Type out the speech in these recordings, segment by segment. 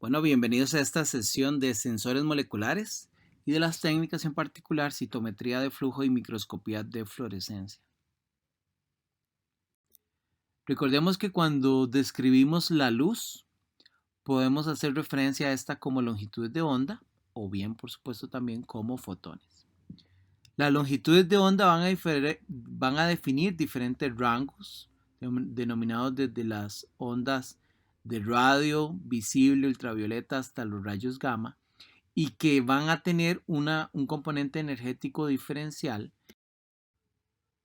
Bueno, bienvenidos a esta sesión de sensores moleculares y de las técnicas en particular citometría de flujo y microscopía de fluorescencia. Recordemos que cuando describimos la luz, podemos hacer referencia a esta como longitudes de onda o bien, por supuesto, también como fotones. Las longitudes de onda van a definir diferentes rangos denominados desde las ondas de radio, visible, ultravioleta hasta los rayos gamma y que van a tener un componente energético diferencial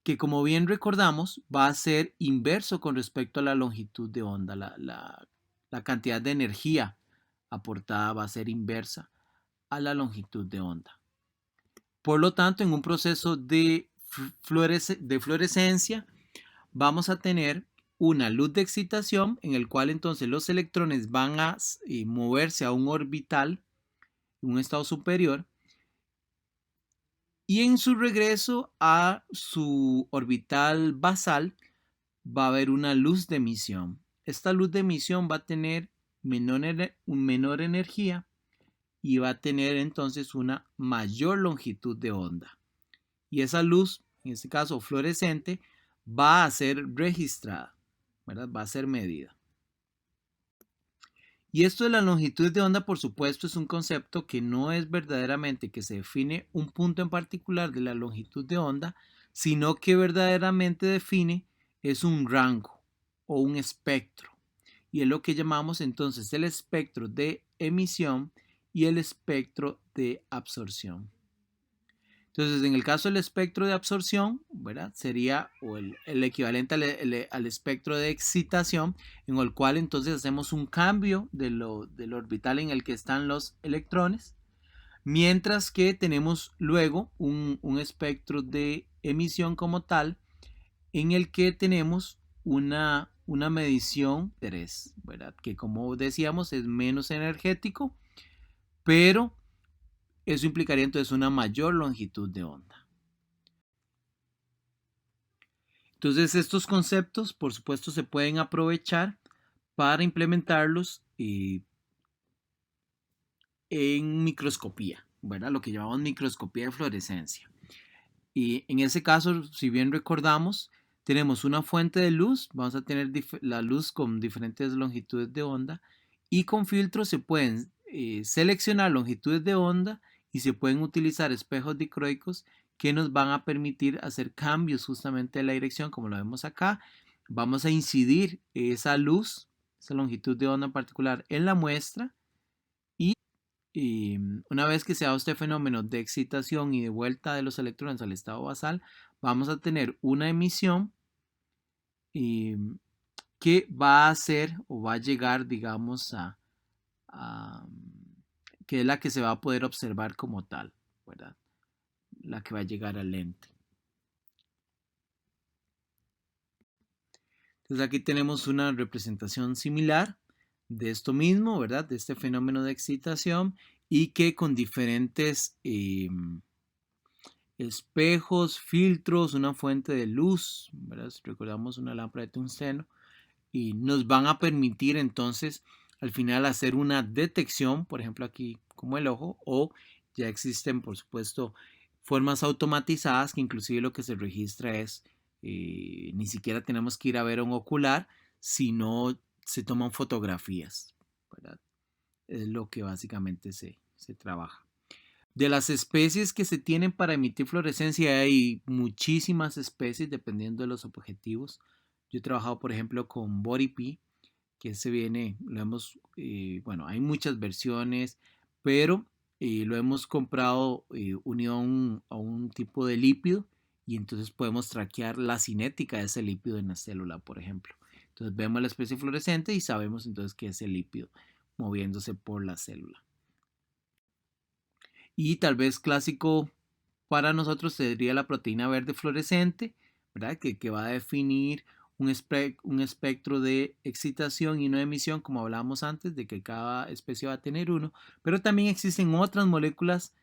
que, como bien recordamos, va a ser inverso con respecto a la longitud de onda. La cantidad de energía aportada va a ser inversa a la longitud de onda. Por lo tanto, en un proceso de fluorescencia vamos a tener una luz de excitación en el cual entonces los electrones van a moverse a un orbital, un estado superior, y en su regreso a su orbital basal va a haber una luz de emisión. Esta luz de emisión va a tener menor energía y va a tener entonces una mayor longitud de onda. Y esa luz, en este caso fluorescente, va a ser registrada, ¿verdad? Va a ser medida. Y esto de la longitud de onda, por supuesto, es un concepto que no es verdaderamente que se define un punto en particular de la longitud de onda, sino que verdaderamente define es un rango o un espectro. Y es lo que llamamos entonces el espectro de emisión y el espectro de absorción. Entonces, en el caso del espectro de absorción, ¿verdad? Sería el equivalente al espectro de excitación, en el cual entonces hacemos un cambio del orbital en el que están los electrones, mientras que tenemos luego un espectro de emisión como tal, en el que tenemos una medición de interés, ¿verdad? Que como decíamos es menos energético, pero eso implicaría entonces una mayor longitud de onda. Entonces estos conceptos, por supuesto, se pueden aprovechar para implementarlos en microscopía, ¿verdad? Lo que llamamos microscopía de fluorescencia. Y en ese caso, si bien recordamos, tenemos una fuente de luz, vamos a tener la luz con diferentes longitudes de onda y con filtros se pueden seleccionar longitudes de onda y se pueden utilizar espejos dicroicos que nos van a permitir hacer cambios justamente de la dirección, como lo vemos acá. Vamos a incidir esa luz, esa longitud de onda en particular en la muestra y una vez que se da este fenómeno de excitación y de vuelta de los electrones al estado basal, vamos a tener una emisión que va a hacer o va a llegar, digamos, a que es la que se va a poder observar como tal, ¿verdad? La que va a llegar al lente. Entonces aquí tenemos una representación similar de esto mismo, ¿verdad? De este fenómeno de excitación y que con diferentes espejos, filtros, una fuente de luz, ¿verdad? Si recordamos una lámpara de tungsteno, y nos van a permitir entonces al final hacer una detección, por ejemplo aquí como el ojo, o ya existen por supuesto formas automatizadas que inclusive lo que se registra es, ni siquiera tenemos que ir a ver a un ocular, sino se toman fotografías, ¿verdad? Es lo que básicamente se trabaja. De las especies que se tienen para emitir fluorescencia hay muchísimas especies dependiendo de los objetivos. Yo he trabajado, por ejemplo, con Body P, que se viene, lo hemos, bueno, hay muchas versiones, pero lo hemos comprado unido a un tipo de lípido y entonces podemos traquear la cinética de ese lípido en la célula, por ejemplo. Entonces vemos la especie fluorescente y sabemos entonces que es el lípido moviéndose por la célula. Y tal vez clásico para nosotros sería la proteína verde fluorescente, ¿verdad? Que va a definir un espectro de excitación y no de emisión, como hablábamos antes, de que cada especie va a tener uno, pero también existen otras moléculas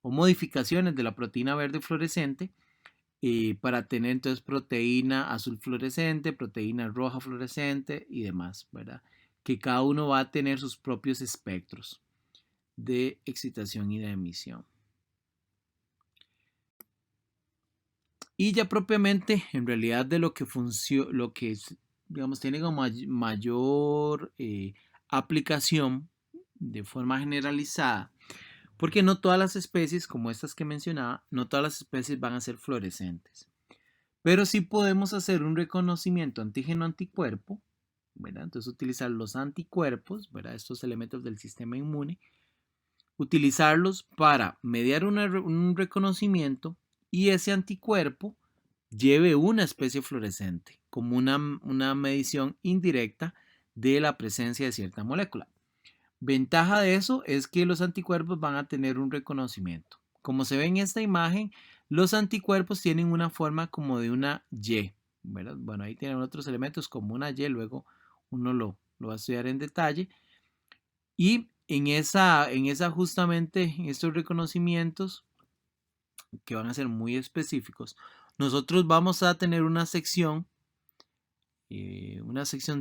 o modificaciones de la proteína verde fluorescente para tener entonces proteína azul fluorescente, proteína roja fluorescente y demás, ¿verdad? que cada uno va a tener sus propios espectros de excitación y de emisión. Y ya propiamente, en realidad, de lo que funciona, lo que digamos, tiene como mayor aplicación de forma generalizada, porque no todas las especies, como estas que mencionaba, no todas las especies van a ser fluorescentes. Pero sí podemos hacer un reconocimiento antígeno-anticuerpo, ¿verdad? Entonces utilizar los anticuerpos, ¿verdad? Estos elementos del sistema inmune, utilizarlos para mediar un reconocimiento y ese anticuerpo lleve una especie fluorescente como una medición indirecta de la presencia de cierta molécula. Ventaja de eso es que los anticuerpos van a tener un reconocimiento. Como se ve en esta imagen, los anticuerpos tienen una forma como de una Y, ¿verdad? Bueno, ahí tienen otros elementos como una Y, luego uno lo va a estudiar en detalle. Y en esa justamente, en estos reconocimientos, que van a ser muy específicos, nosotros vamos a tener una sección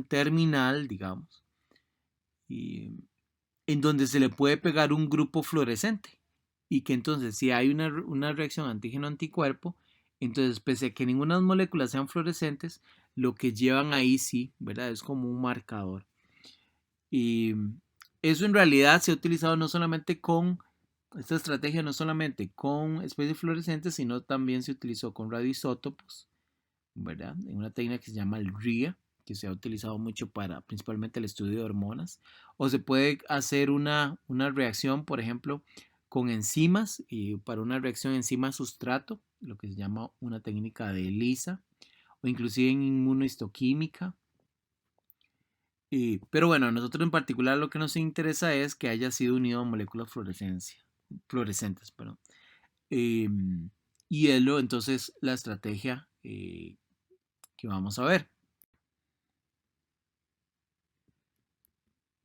terminal, digamos, en donde se le puede pegar un grupo fluorescente. Y que entonces, si hay una reacción antígeno-anticuerpo, entonces, pese a que ninguna moléculas sean fluorescentes, lo que llevan ahí sí, ¿verdad? Es como un marcador. Y eso en realidad se ha utilizado no solamente esta estrategia no solamente con especies fluorescentes, sino también se utilizó con radioisótopos, ¿verdad? En una técnica que se llama el RIA, que se ha utilizado mucho para principalmente el estudio de hormonas. O se puede hacer una reacción, por ejemplo, con enzimas, y para una reacción enzima-sustrato, lo que se llama una técnica de ELISA, o inclusive en inmunohistoquímica. Pero bueno, a nosotros en particular lo que nos interesa es que haya sido unido a moléculas fluorescentes. Perdón. Y es entonces la estrategia que vamos a ver.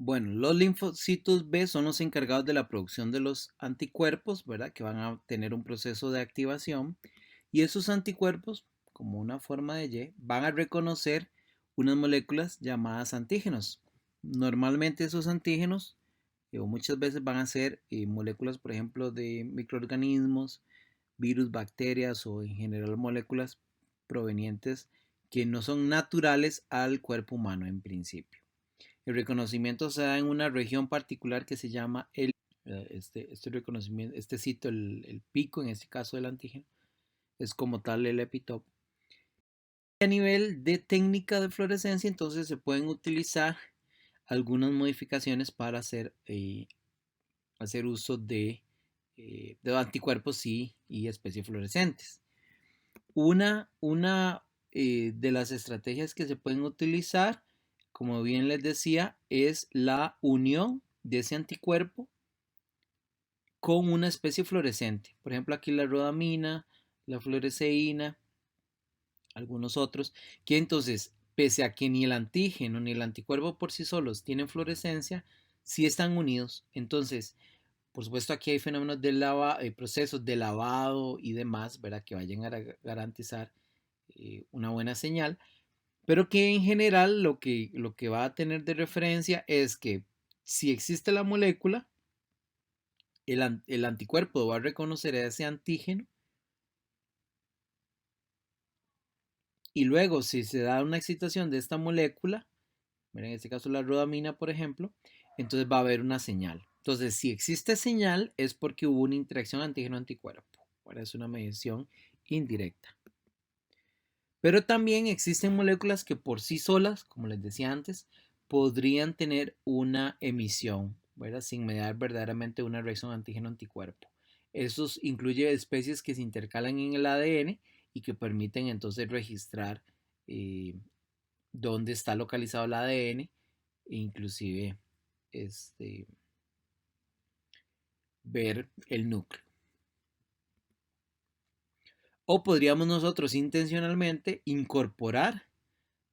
Bueno, los linfocitos B son los encargados de la producción de los anticuerpos, ¿verdad? Que van a tener un proceso de activación. Y esos anticuerpos, como una forma de Y, van a reconocer unas moléculas llamadas antígenos. Normalmente esos antígenos, o muchas veces van a ser moléculas, por ejemplo, de microorganismos, virus, bacterias o en general moléculas provenientes que no son naturales al cuerpo humano en principio. El reconocimiento se da en una región particular que se llama este reconocimiento, este sitio, el pico, en este caso del antígeno, es como tal el epitope. A nivel de técnica de fluorescencia, entonces se pueden utilizar algunas modificaciones para hacer uso de anticuerpos y especies fluorescentes. Una de las estrategias que se pueden utilizar, como bien les decía, es la unión de ese anticuerpo con una especie fluorescente. Por ejemplo, aquí la rodamina, la fluoresceína, algunos otros, que entonces, pese a que ni el antígeno ni el anticuerpo por sí solos tienen fluorescencia, sí están unidos. Entonces, por supuesto, aquí hay fenómenos de procesos de lavado y demás, ¿verdad? Que vayan a garantizar una buena señal, pero que en general lo que va a tener de referencia es que si existe la molécula, el anticuerpo va a reconocer ese antígeno y luego si se da una excitación de esta molécula, en este caso la rodamina, por ejemplo, entonces va a haber una señal. Entonces, si existe señal es porque hubo una interacción antígeno-anticuerpo. Ahora es una medición indirecta. Pero también existen moléculas que por sí solas, como les decía antes, podrían tener una emisión, ¿verdad? Sin mediar verdaderamente una reacción antígeno-anticuerpo. Estos incluye especies que se intercalan en el ADN y que permiten entonces registrar dónde está localizado el ADN e inclusive ver el núcleo. O podríamos nosotros intencionalmente incorporar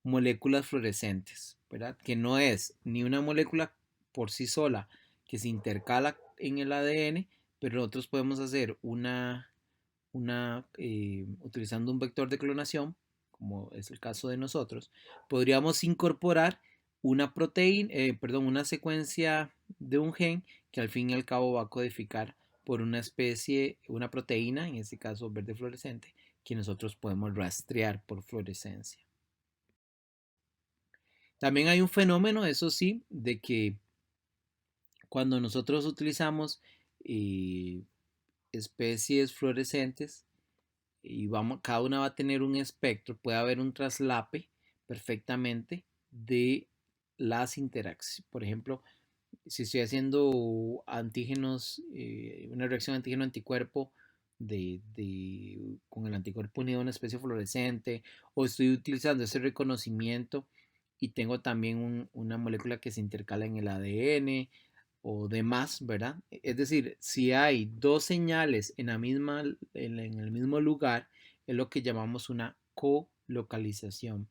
moléculas fluorescentes, ¿verdad? Que no es ni una molécula por sí sola que se intercala en el ADN, pero nosotros podemos hacer utilizando un vector de clonación, como es el caso de nosotros, podríamos incorporar una proteína, una secuencia de un gen que al fin y al cabo va a codificar por una especie, una proteína, en este caso verde fluorescente, que nosotros podemos rastrear por fluorescencia. También hay un fenómeno, eso sí, de que cuando nosotros utilizamos eh, especies fluorescentes y cada una va a tener un espectro, puede haber un traslape perfectamente de las interacciones. Por ejemplo, si estoy haciendo antígenos, una reacción antígeno-anticuerpo con el anticuerpo unido a una especie fluorescente, o estoy utilizando ese reconocimiento y tengo también una molécula que se intercala en el ADN o demás, ¿verdad? Es decir, si hay dos señales en el mismo lugar, es lo que llamamos una colocalización.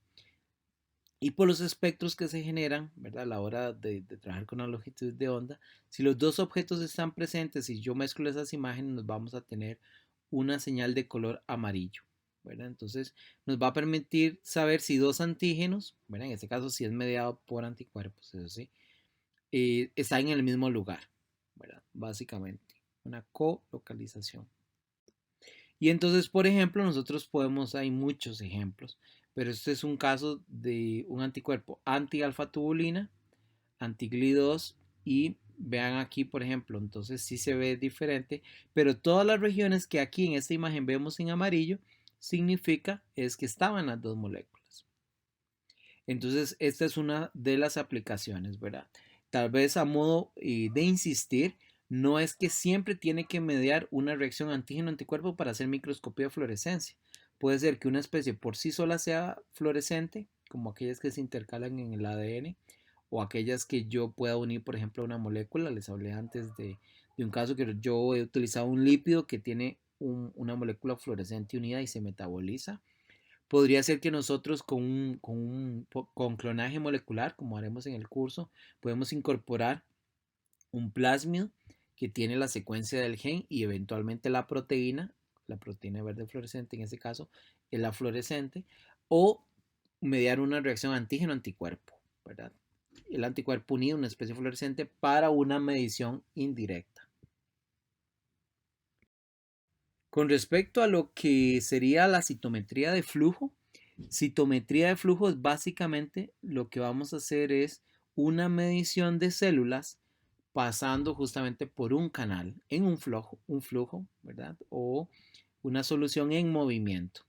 Y por los espectros que se generan, ¿verdad? A la hora de trabajar con la longitud de onda, si los dos objetos están presentes y yo mezclo esas imágenes, nos vamos a tener una señal de color amarillo, ¿verdad? Entonces nos va a permitir saber si dos antígenos, ¿verdad? En este caso si es mediado por anticuerpos, eso sí, están en el mismo lugar, ¿verdad? Básicamente, una colocalización. Y entonces, por ejemplo, hay muchos ejemplos, pero este es un caso de un anticuerpo anti-alfa-tubulina, anti-GLI2 y vean aquí, por ejemplo, entonces sí se ve diferente, pero todas las regiones que aquí en esta imagen vemos en amarillo, significa es que estaban las dos moléculas. Entonces, esta es una de las aplicaciones, ¿verdad? Tal vez a modo de insistir, no es que siempre tiene que mediar una reacción antígeno-anticuerpo para hacer microscopía de fluorescencia. Puede ser que una especie por sí sola sea fluorescente, como aquellas que se intercalan en el ADN, o aquellas que yo pueda unir, por ejemplo, a una molécula. Les hablé antes de un caso que yo he utilizado un lípido que tiene una molécula fluorescente unida y se metaboliza. Podría ser que nosotros con clonaje molecular, como haremos en el curso, podemos incorporar un plásmido que tiene la secuencia del gen y eventualmente la proteína verde fluorescente en este caso, es la fluorescente, o mediar una reacción antígeno-anticuerpo, ¿verdad? El anticuerpo unido a una especie fluorescente para una medición indirecta. Con respecto a lo que sería la citometría de flujo es básicamente lo que vamos a hacer es una medición de células pasando justamente por un canal en un flujo, ¿verdad? O una solución en movimiento.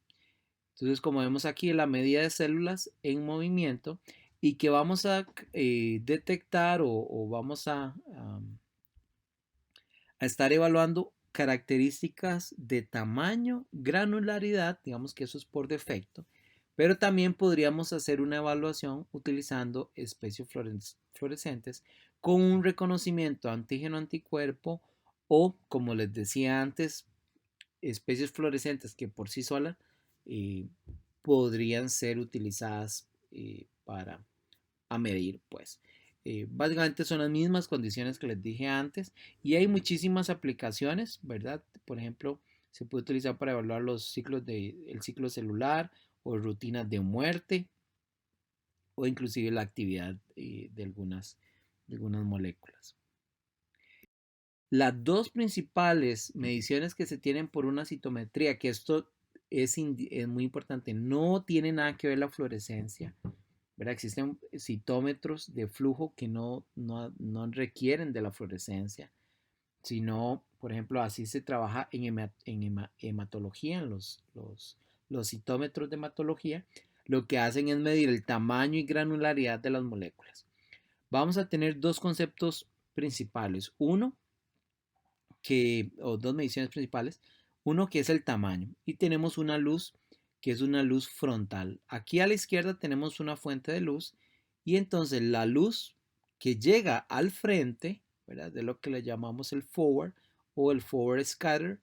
Entonces, como vemos aquí, la medida de células en movimiento y que vamos a detectar o vamos a estar evaluando características de tamaño, granularidad, digamos que eso es por defecto, pero también podríamos hacer una evaluación utilizando especies fluorescentes con un reconocimiento antígeno-anticuerpo o, como les decía antes, especies fluorescentes que por sí solas eh, podrían ser utilizadas para medir, pues. Básicamente son las mismas condiciones que les dije antes y hay muchísimas aplicaciones, ¿verdad? Por ejemplo, se puede utilizar para evaluar el ciclo celular o rutinas de muerte o inclusive la actividad de algunas moléculas. Las dos principales mediciones que se tienen por una citometría, que esto es muy importante, no tiene nada que ver la fluorescencia, ¿verdad? Existen citómetros de flujo que no requieren de la fluorescencia, sino, por ejemplo, así se trabaja en hematología, en los citómetros de hematología, lo que hacen es medir el tamaño y granularidad de las moléculas. Vamos a tener dos conceptos principales. O dos mediciones principales. Uno que es el tamaño y tenemos una luz que es una luz frontal. Aquí a la izquierda tenemos una fuente de luz y entonces la luz que llega al frente, ¿verdad? De lo que le llamamos el forward o el forward scatter,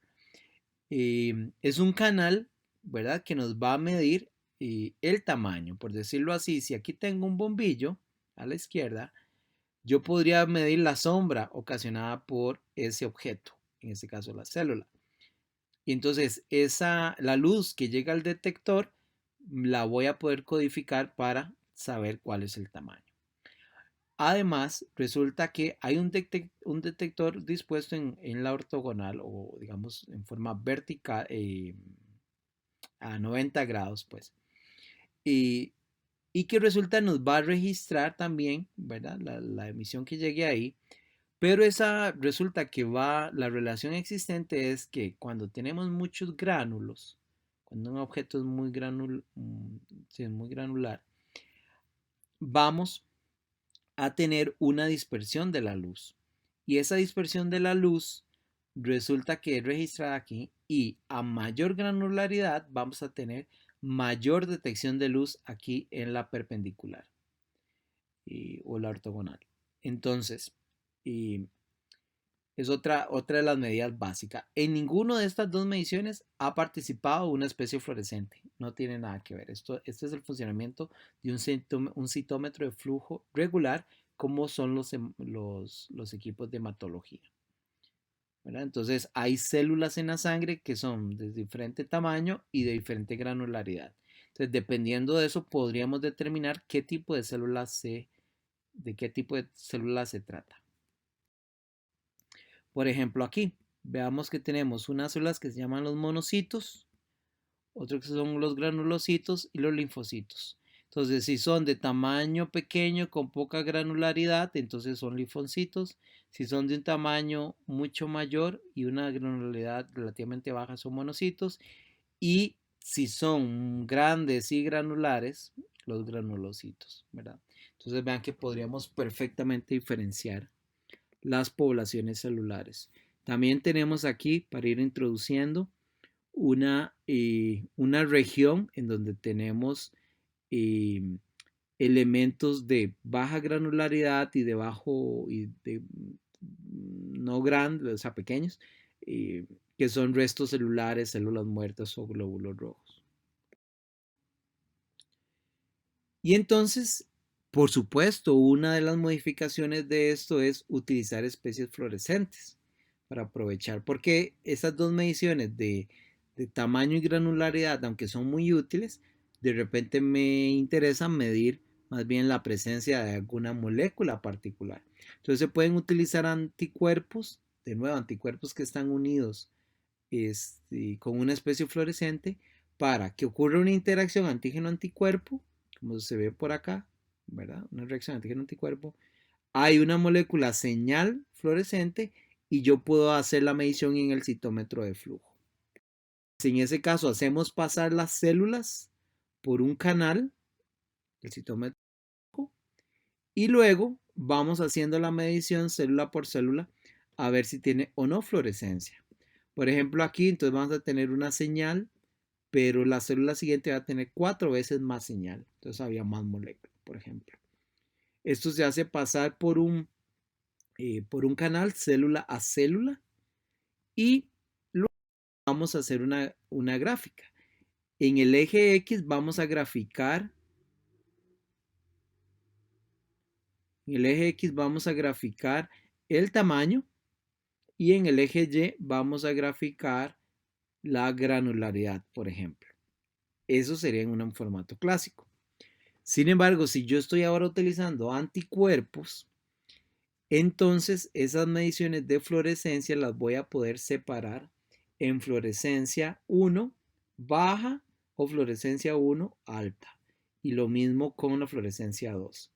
es un canal, ¿verdad? Que nos va a medir el tamaño. Por decirlo así, si aquí tengo un bombillo a la izquierda, yo podría medir la sombra ocasionada por ese objeto, en este caso la célula. Y entonces la luz que llega al detector la voy a poder codificar para saber cuál es el tamaño. además, resulta que hay un detector dispuesto en la ortogonal o digamos en forma vertical a 90 grados, pues. Y, y que resulta nos va a registrar también, ¿verdad? La emisión que llegue ahí. Pero esa resulta que la relación existente es que cuando tenemos muchos gránulos, cuando un objeto es sí, es muy granular, vamos a tener una dispersión de la luz. Y esa dispersión de la luz resulta que es registrada aquí y a mayor granularidad vamos a tener mayor detección de luz aquí en la perpendicular o la ortogonal. Entonces, y es otra de las medidas básicas. En ninguna de estas dos mediciones ha participado una especie fluorescente. No tiene nada que ver. Este es el funcionamiento de un citómetro de flujo regular, como son los equipos de hematología, ¿verdad? Entonces, hay células en la sangre que son de diferente tamaño y de diferente granularidad. Entonces, dependiendo de eso, podríamos determinar qué tipo de de qué tipo de células se trata. Por ejemplo, aquí veamos que tenemos unas células que se llaman los monocitos, otros que son los granulocitos y los linfocitos. Entonces, si son de tamaño pequeño con poca granularidad, entonces son linfocitos. Si son de un tamaño mucho mayor y una granularidad relativamente baja, son monocitos. Y si son grandes y granulares, los granulocitos, ¿verdad? Entonces vean que podríamos perfectamente diferenciar las poblaciones celulares. También tenemos aquí, para ir introduciendo, una región en donde tenemos eh, elementos de baja granularidad y de bajo y de no grandes, o sea, pequeños, que son restos celulares, células muertas o glóbulos rojos. Y entonces, por supuesto, una de las modificaciones de esto es utilizar especies fluorescentes para aprovechar, porque esas dos mediciones de tamaño y granularidad, aunque son muy útiles, de repente me interesa medir más bien la presencia de alguna molécula particular. Entonces se pueden utilizar anticuerpos, de nuevo, anticuerpos que están unidos con una especie fluorescente para que ocurra una interacción antígeno-anticuerpo, como se ve por acá, ¿verdad? Una reacción antígeno-anticuerpo. Hay una molécula señal fluorescente y yo puedo hacer la medición en el citómetro de flujo. Si en ese caso hacemos pasar las células por un canal, el citómetro de flujo, y luego vamos haciendo la medición célula por célula a ver si tiene o no fluorescencia. Por ejemplo, aquí entonces vamos a tener una señal, pero la célula siguiente va a tener 4 veces más señal. Entonces había más moléculas, por ejemplo. Esto se hace pasar por un canal célula a célula y luego vamos a hacer una gráfica. En el eje X vamos a graficar, en el eje X vamos a graficar el tamaño y en el eje Y vamos a graficar la granularidad, por ejemplo. Eso sería en un formato clásico. Sin embargo, si yo estoy ahora utilizando anticuerpos, entonces esas mediciones de fluorescencia las voy a poder separar en fluorescencia 1 baja o fluorescencia 1 alta. Y lo mismo con la fluorescencia 2.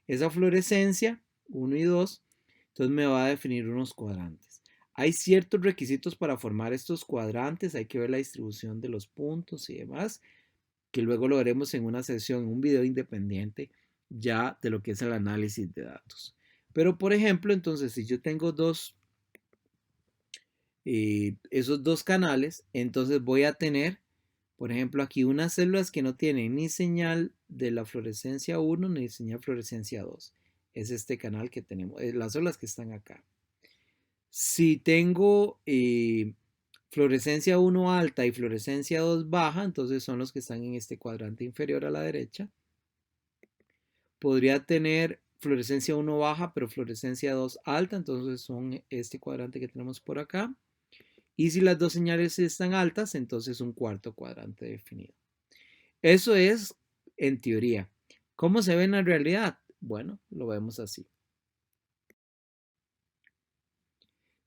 Esa fluorescencia 1 y 2, entonces me va a definir unos cuadrantes. Hay ciertos requisitos para formar estos cuadrantes, hay que ver la distribución de los puntos y demás, que luego lo veremos en una sesión, en un video independiente ya de lo que es el análisis de datos. Pero por ejemplo, entonces si yo tengo esos dos canales, entonces voy a tener, por ejemplo, aquí unas células que no tienen ni señal de la fluorescencia 1 ni señal fluorescencia 2. Es este canal que tenemos, las células que están acá. Si tengo fluorescencia 1 alta y fluorescencia 2 baja, entonces son los que están en este cuadrante inferior a la derecha. Podría tener fluorescencia 1 baja, pero fluorescencia 2 alta, entonces son este cuadrante que tenemos por acá. Y si las dos señales están altas, entonces un cuarto cuadrante definido. Eso es en teoría. ¿Cómo se ve en la realidad? Bueno, lo vemos así.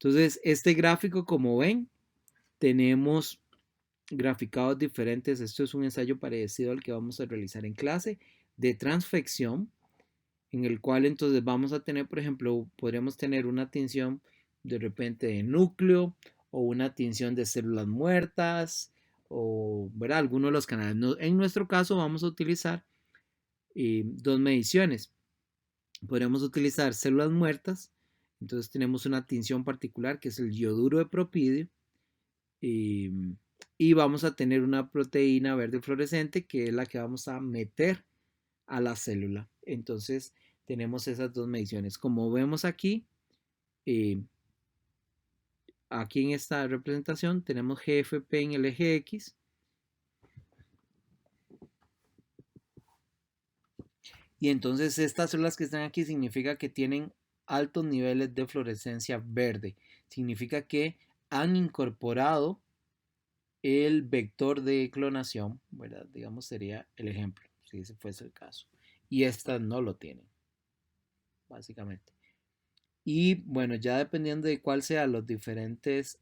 Entonces, este gráfico, como ven, tenemos graficados diferentes. Esto es un ensayo parecido al que vamos a realizar en clase de transfección, en el cual entonces vamos a tener, por ejemplo, podríamos tener una tinción de repente de núcleo o una tinción de células muertas o, ¿verdad? Algunos de los canales. En nuestro caso vamos a utilizar dos mediciones. Podríamos utilizar células muertas, entonces tenemos una tinción particular que es el yoduro de propidio y vamos a tener una proteína verde fluorescente que es la que vamos a meter a la célula. Entonces tenemos esas dos mediciones. Como vemos aquí, eh, aquí en esta representación tenemos GFP en el eje X. Y entonces estas células que están aquí significa que tienen altos niveles de fluorescencia verde. Significa que han incorporado el vector de clonación, ¿verdad? Digamos sería el ejemplo, si ese fuese el caso. Y estas no lo tienen, básicamente. Y bueno, ya dependiendo de cuál sean los diferentes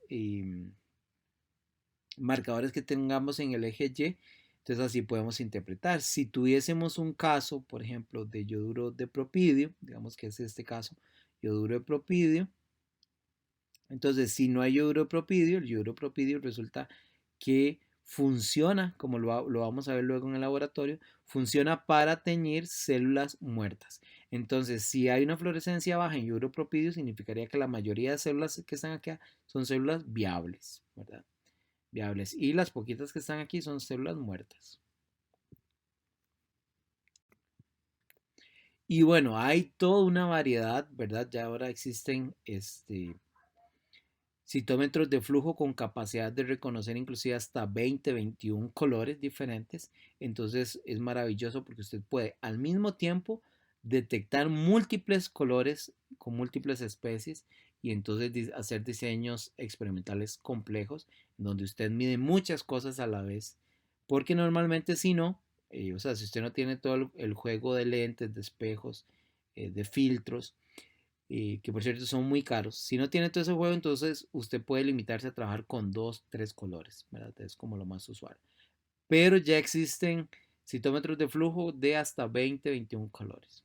marcadores que tengamos en el eje Y, entonces así podemos interpretar. Si tuviésemos un caso, por ejemplo, de yoduro de propidio, digamos que es este caso, yoduro de propidio, entonces si no hay yoduro de propidio, el yoduro de propidio resulta que funciona, como lo vamos a ver luego en el laboratorio, funciona para teñir células muertas. Entonces, si hay una fluorescencia baja en yoduro propidio, significaría que la mayoría de células que están acá son células viables, ¿verdad? Viables. Y las poquitas que están aquí son células muertas. Y bueno, hay toda una variedad, ¿verdad? Ya ahora existen citómetros de flujo con capacidad de reconocer inclusive hasta 20, 21 colores diferentes. Entonces es maravilloso porque usted puede al mismo tiempo detectar múltiples colores con múltiples especies y entonces hacer diseños experimentales complejos donde usted mide muchas cosas a la vez. Porque normalmente si no, o sea, si usted no tiene todo el juego de lentes, de espejos, de filtros, que por cierto son muy caros. Si no tiene todo ese juego, entonces usted puede limitarse a trabajar con 2, 3 colores, ¿verdad? Es como lo más usual. Pero ya existen citómetros de flujo de hasta 20, 21 colores.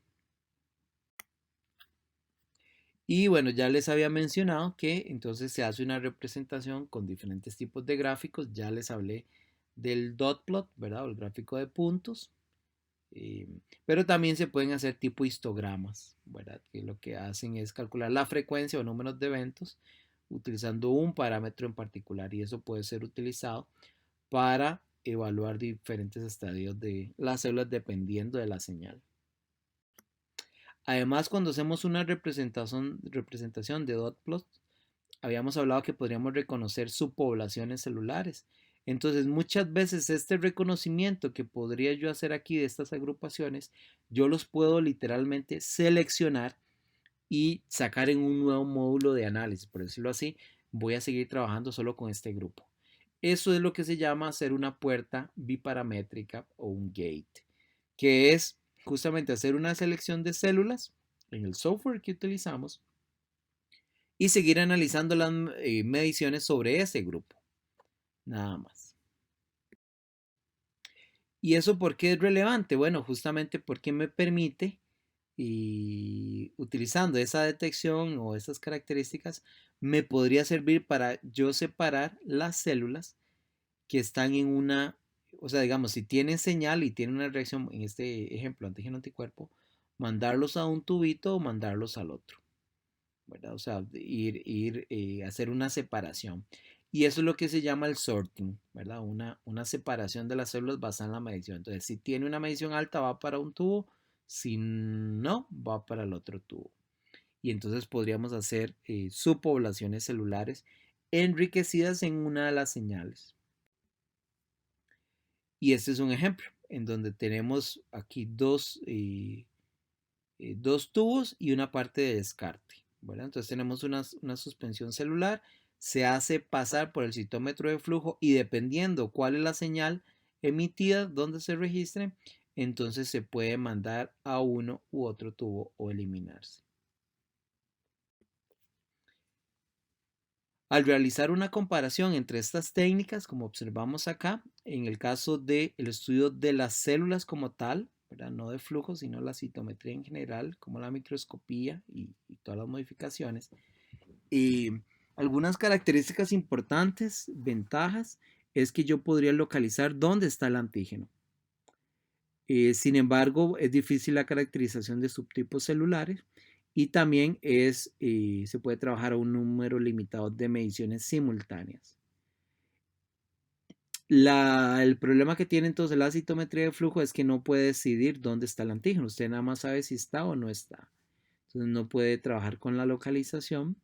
Y bueno, ya les había mencionado que entonces se hace una representación con diferentes tipos de gráficos. Ya les hablé del dot plot, ¿verdad? O el gráfico de puntos. Eh, pero también se pueden hacer tipo histogramas, ¿verdad? Que lo que hacen es calcular la frecuencia o números de eventos utilizando un parámetro en particular y eso puede ser utilizado para evaluar diferentes estadios de las células dependiendo de la señal. Además, cuando hacemos una representación de dot plot, habíamos hablado que podríamos reconocer subpoblaciones celulares. Entonces, muchas veces este reconocimiento que podría yo hacer aquí de estas agrupaciones, yo los puedo literalmente seleccionar y sacar en un nuevo módulo de análisis. Por decirlo así, voy a seguir trabajando solo con este grupo. Eso es lo que se llama hacer una puerta biparamétrica o un gate, que es justamente hacer una selección de células en el software que utilizamos y seguir analizando las mediciones sobre ese grupo. Nada más. ¿Y eso por qué es relevante? Bueno, justamente porque me permite, y utilizando esa detección o esas características, me podría servir para yo separar las células que están en una, o sea, digamos, si tienen señal y tienen una reacción, en este ejemplo, antígeno-anticuerpo, mandarlos a un tubito o mandarlos al otro. ¿Verdad? O sea, hacer una separación. Y eso es lo que se llama el sorting, ¿verdad? Una separación de las células basada en la medición. Entonces, si tiene una medición alta, va para un tubo, si no, va para el otro tubo. Y entonces podríamos hacer subpoblaciones celulares enriquecidas en una de las señales. Y este es un ejemplo en donde tenemos aquí dos tubos y una parte de descarte. ¿Verdad? Entonces tenemos una suspensión celular, se hace pasar por el citómetro de flujo y dependiendo cuál es la señal emitida, donde se registre, entonces se puede mandar a uno u otro tubo o eliminarse. Al realizar una comparación entre estas técnicas, como observamos acá, en el caso del estudio de las células como tal, ¿verdad? No de flujo, sino la citometría en general, como la microscopía y todas las modificaciones, algunas características importantes, ventajas, es que yo podría localizar dónde está el antígeno. Sin embargo, es difícil la caracterización de subtipos celulares y también se puede trabajar a un número limitado de mediciones simultáneas. El problema que tiene entonces la citometría de flujo es que no puede decidir dónde está el antígeno. Usted nada más sabe si está o no está. Entonces no puede trabajar con la localización,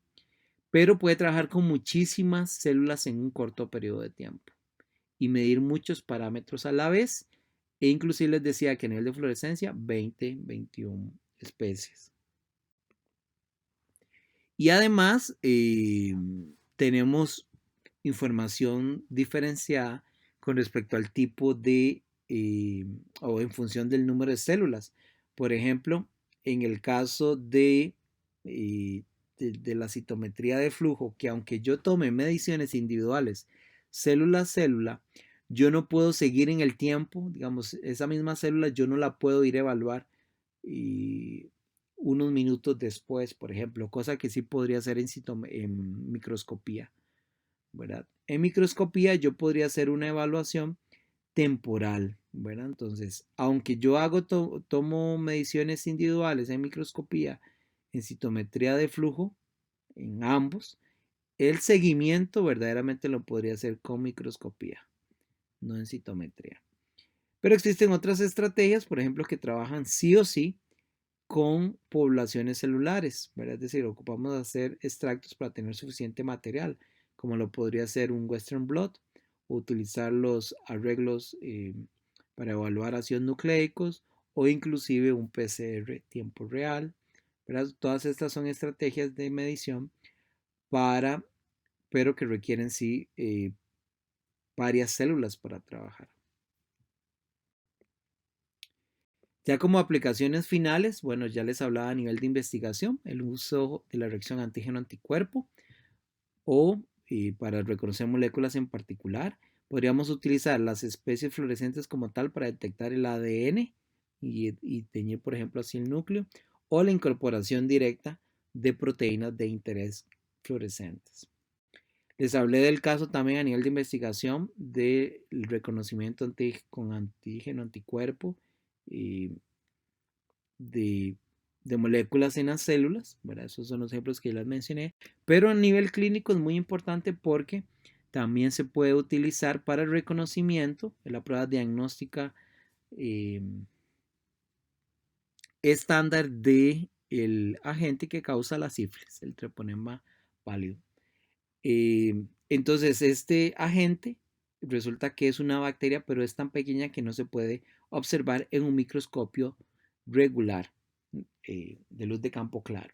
pero puede trabajar con muchísimas células en un corto periodo de tiempo y medir muchos parámetros a la vez. E inclusive les decía que a nivel de fluorescencia, 20, 21 especies. Y además tenemos información diferenciada con respecto al tipo o en función del número de células. Por ejemplo, en el caso de la citometría de flujo, que aunque yo tome mediciones individuales, célula a célula, yo no puedo seguir en el tiempo, digamos, esa misma célula yo no la puedo ir a evaluar unos minutos después, por ejemplo, cosa que sí podría hacer en microscopía, ¿verdad? En microscopía yo podría hacer una evaluación temporal, ¿verdad? Entonces, aunque yo tomo mediciones individuales en microscopía, en citometría de flujo, en ambos, el seguimiento verdaderamente lo podría hacer con microscopía, no en citometría. Pero existen otras estrategias, por ejemplo, que trabajan sí o sí con poblaciones celulares, ¿verdad? Es decir, ocupamos hacer extractos para tener suficiente material, como lo podría ser un Western blot, o utilizar los arreglos para evaluar ácidos nucleicos, o inclusive un PCR tiempo real, ¿verdad? Todas estas son estrategias de medición pero que requieren sí varias células para trabajar. Ya como aplicaciones finales, bueno, ya les hablaba a nivel de investigación, el uso de la reacción antígeno-anticuerpo o para reconocer moléculas en particular. Podríamos utilizar las especies fluorescentes como tal para detectar el ADN y teñir, por ejemplo, así el núcleo, o la incorporación directa de proteínas de interés fluorescentes. Les hablé del caso también a nivel de investigación del reconocimiento con antígeno-anticuerpo de, de moléculas en las células, ¿verdad? Esos son los ejemplos que ya les mencioné, pero a nivel clínico es muy importante porque también se puede utilizar para el reconocimiento de la prueba diagnóstica estándar de el agente que causa la sífilis, el treponema pálido. Entonces, este agente resulta que es una bacteria, pero es tan pequeña que no se puede observar en un microscopio regular de luz de campo claro.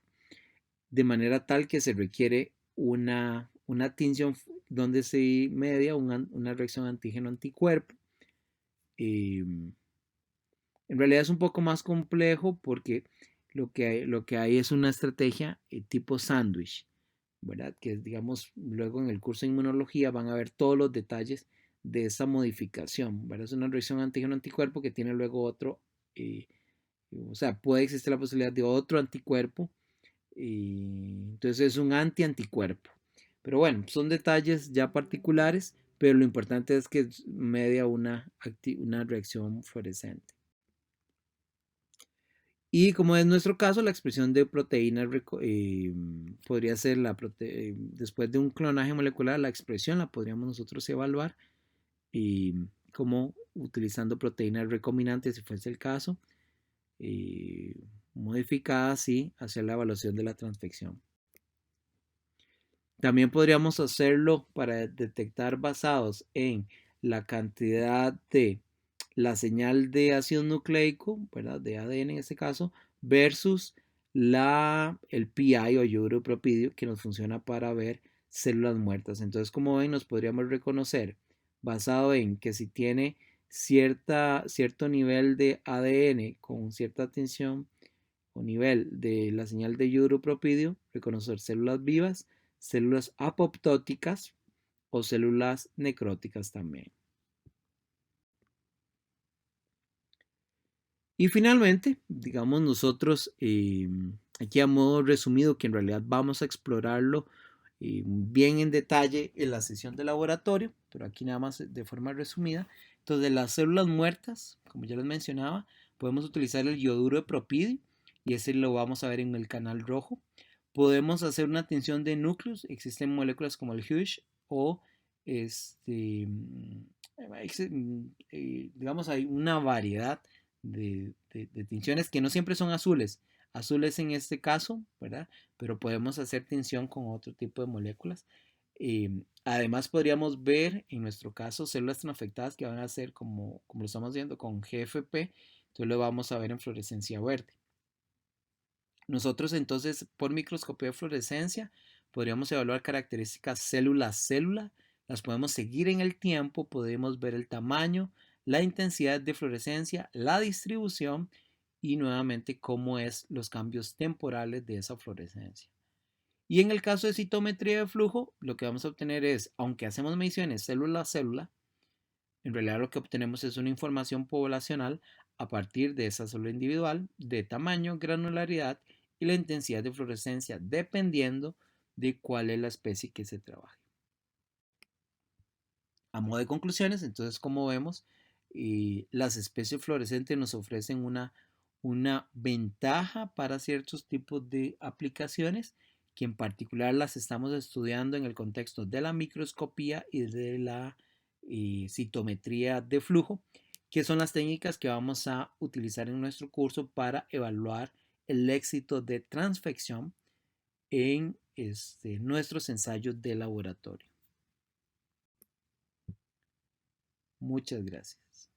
De manera tal que se requiere una tinción donde se media una reacción antígeno-anticuerpo. En realidad es un poco más complejo porque lo que hay es una estrategia tipo sándwich, ¿verdad? Que digamos, luego en el curso de inmunología van a ver todos los detalles de esa modificación, ¿verdad? Es una reacción antígeno-anticuerpo que tiene luego otro, o sea, puede existir la posibilidad de otro anticuerpo, y entonces es un anti-anticuerpo. Pero bueno, son detalles ya particulares, pero lo importante es que media una reacción fluorescente. Y como es nuestro caso, la expresión de proteínas podría ser después de un clonaje molecular, la expresión la podríamos nosotros evaluar como utilizando proteínas recombinantes, si fuese el caso, modificadas y hacer la evaluación de la transfección. También podríamos hacerlo para detectar basados en la cantidad de la señal de ácido nucleico, ¿verdad? De ADN en este caso, versus el PI o yoduro propidio que nos funciona para ver células muertas. Entonces, como ven, nos podríamos reconocer basado en que si tiene cierto nivel de ADN con cierta tensión o nivel de la señal de yoduro propidio, reconocer células vivas. células apoptóticas o células necróticas también. Y finalmente, digamos nosotros, aquí a modo resumido, que en realidad vamos a explorarlo bien en detalle en la sesión de laboratorio, pero aquí nada más de forma resumida. Entonces, las células muertas, como ya les mencionaba, podemos utilizar el yoduro de propidio y ese lo vamos a ver en el canal rojo. Podemos hacer una tinción de núcleos, existen moléculas como el Hush o este, digamos, hay una variedad de tinciones que no siempre son azules. Azules en este caso, ¿verdad? Pero podemos hacer tinción con otro tipo de moléculas. Además, podríamos ver en nuestro caso células tan afectadas que van a ser como lo estamos viendo con GFP, entonces lo vamos a ver en fluorescencia verde. Nosotros entonces por microscopía de fluorescencia podríamos evaluar características célula a célula, las podemos seguir en el tiempo, podemos ver el tamaño, la intensidad de fluorescencia, la distribución y nuevamente cómo es los cambios temporales de esa fluorescencia. Y en el caso de citometría de flujo, lo que vamos a obtener es, aunque hacemos mediciones célula a célula, en realidad lo que obtenemos es una información poblacional a partir de esa célula individual, de tamaño, granularidad y la intensidad de fluorescencia, dependiendo de cuál es la especie que se trabaje. A modo de conclusiones, entonces, como vemos, las especies fluorescentes nos ofrecen una ventaja para ciertos tipos de aplicaciones, que en particular las estamos estudiando en el contexto de la microscopía y de la citometría de flujo, que son las técnicas que vamos a utilizar en nuestro curso para evaluar el éxito de transfección en nuestros ensayos de laboratorio. Muchas gracias.